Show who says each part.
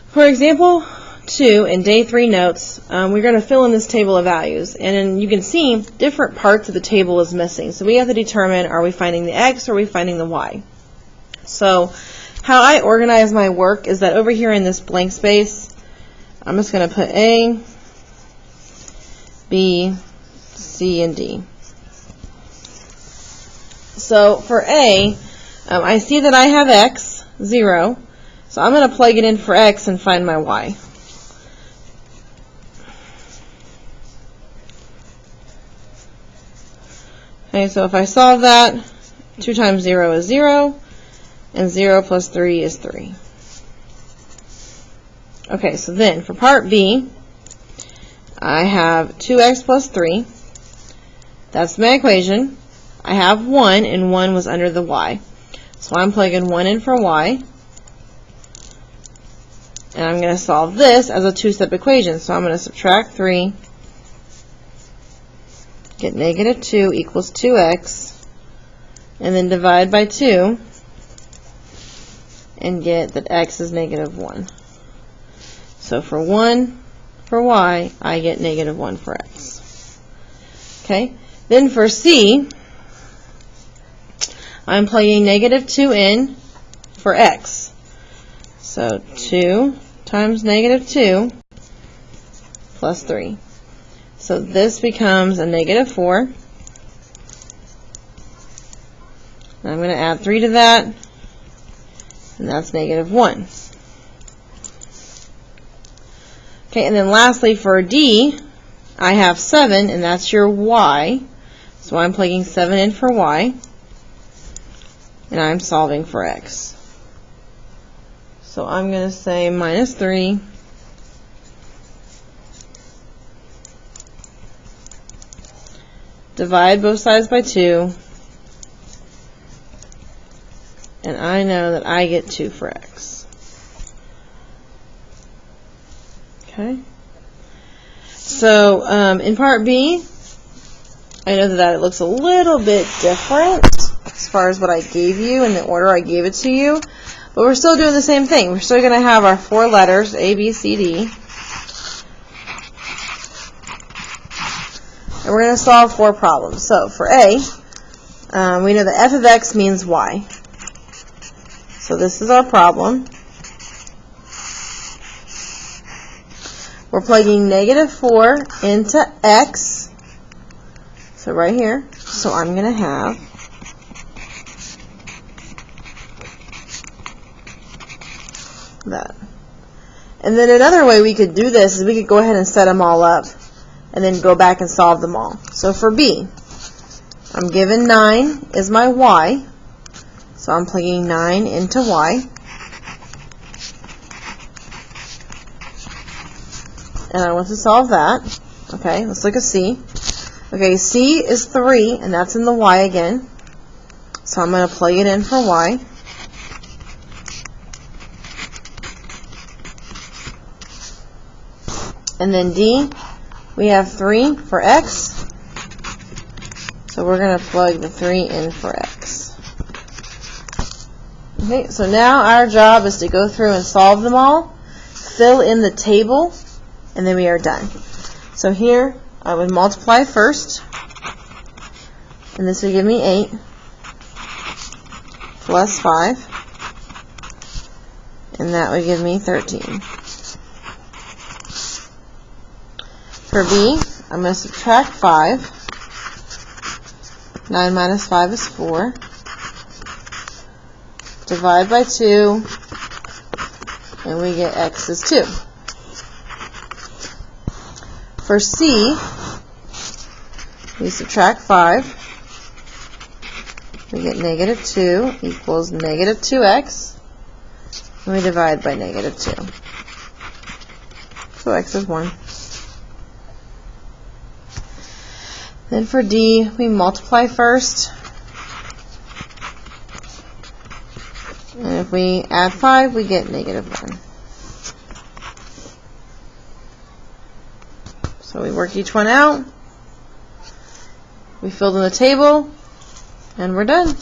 Speaker 1: For example 2, in day 3 notes, we're going to fill in this table of values. And then you can see different parts of the table is missing. So we have to determine, are we finding the x or are we finding the y? So how I organize my work is that over here in this blank space, I'm just going to put A, B, C, and D. So for A, I see that I have x, 0. So I'm going to plug it in for x and find my y. Okay, so if I solve that, 2 times 0 is 0, and 0 plus 3 is 3. Okay, so then for part B, I have 2x plus 3. That's my equation. I have 1, and 1 was under the y. So I'm plugging 1 in for y. And I'm going to solve this as a two-step equation. So I'm going to subtract 3, get negative 2 equals 2x, and then divide by 2, and get that x is negative 1. So for 1 for y, I get negative 1 for x. Okay, then for C, I'm plugging negative 2 in for x. So 2 times negative 2 plus 3. So this becomes a negative 4. And I'm going to add 3 to that, and that's negative 1. Okay, and then lastly for D, I have 7, and that's your y. So I'm plugging 7 in for y, and I'm solving for x. So I'm going to say minus 3 divide both sides by 2, and I know that I get 2 for x. Okay. So in part B, I know that it looks a little bit different as far as what I gave you and the order I gave it to you, but we're still doing the same thing. We're still going to have our 4 letters, A, B, C, D. And we're going to solve 4 problems. So for A, we know that f of x means y. So this is our problem. We're plugging negative 4 into x. So right here. So I'm going to have that. And then another way we could do this is we could go ahead and set them all up and then go back and solve them all. So for B, I'm given 9 is my y. So I'm plugging 9 into y. And I want to solve that. Okay, let's look at C. Okay, C is 3, and that's in the y again. So I'm going to plug it in for y. And then D, we have 3 for x. So we're going to plug the 3 in for x. Okay, so now our job is to go through and solve them all, fill in the table, and then we are done. So here, I would multiply first, and this would give me 8 plus 5, and that would give me 13. For B, I'm going to subtract 5. 9 minus 5 is 4. Divide by 2, and we get x is 2. For C, we subtract 5. We get negative 2 equals negative 2x. And we divide by negative 2. So x is 1. Then for D, we multiply first. And if we add 5, we get negative 1. So we work each one out. We filled in the table, and we're done.